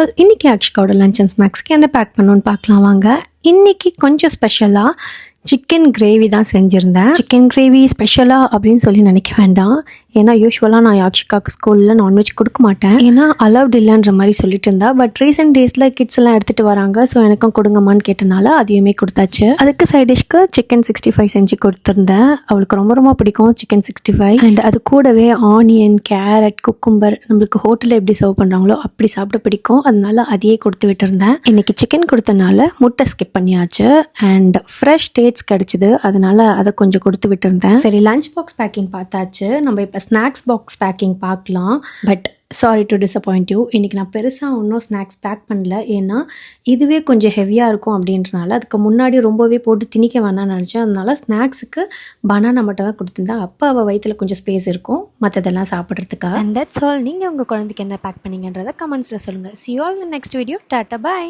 All, இன்றைக்கி அக்ஷிகாவோட lunch and ஸ்நாக்ஸ்க்கு என்ன back பண்ணணுன்னு பார்க்கலாம் வாங்க. இன்றைக்கி கொஞ்சம் ஸ்பெஷலாக சிக்கன் கிரேவி தான் செஞ்சுருந்தேன். சிக்கன் கிரேவி ஸ்பெஷலாக அப்படின்னு சொல்லி நினைக்க வேண்டாம். ஏன்னா யூஸ்வலாக நான் அக்ஷிகாவுக்கு ஸ்கூலில் நான்வெஜ் கொடுக்க மாட்டேன், ஏன்னா அலவுட் இல்லைன்ற மாதிரி சொல்லிட்டு இருந்தா. பட் ரீசெண்ட் டேஸில் கிட்ஸ் எல்லாம் எடுத்துகிட்டு வராங்க, ஸோ எனக்கும் கொடுங்கம்மான்னு கேட்டனால அதையுமே கொடுத்தாச்சு. அதுக்கு சைட் டிஷ்க்கு சிக்கன் 65 செஞ்சு கொடுத்துருந்தேன். அவளுக்கு ரொம்ப ரொம்ப பிடிக்கும் சிக்கன் 65. அண்ட் அது கூடவே ஆனியன், கேரட், குக்கும்பர் நம்மளுக்கு ஹோட்டலில் எப்படி சர்வ் பண்ணுறாங்களோ அப்படி சாப்பிட பிடிக்கும், அதனால அதையே கொடுத்து விட்டுருந்தேன். இன்றைக்கி சிக்கன் கொடுத்தனால முட்டை ஸ்கிப் பண்ணியாச்சு. அண்ட் ஃப்ரெஷ் டேட்ஸ் கிடச்சிது, அதனால அதை கொஞ்சம் கொடுத்து விட்டுருந்தேன். சரி, லஞ்ச் பாக்ஸ் பேக்கிங் பார்த்தாச்சு. நம்ம இப்போ ஸ்நாக்ஸ் பாக்ஸ் பேக்கிங் பார்க்கலாம். But sorry to disappoint you, இன்றைக்கி நான் பெருசாக ஒன்றும் ஸ்நாக்ஸ் பேக் பண்ணல. ஏன்னா இதுவே கொஞ்சம் ஹெவியாக இருக்கும் அப்படின்றனால அதுக்கு முன்னாடி ரொம்பவே போட்டு திணிக்க வேணாம்னு நினச்சேன். அதனால ஸ்நாக்ஸுக்கு பனானா மட்டும் தான் கொடுத்துருந்தேன். அப்போ அவள் வயிற்றில் கொஞ்சம் ஸ்பேஸ் இருக்கும் மற்றதெல்லாம் சாப்பிட்றதுக்காக. And that's all. நீங்கள் உங்கள் குழந்தைக்கு என்ன பேக் பண்ணீங்கன்றதை கமெண்ட்ஸில் சொல்லுங்கள். See you all in the next video. Tata, bye.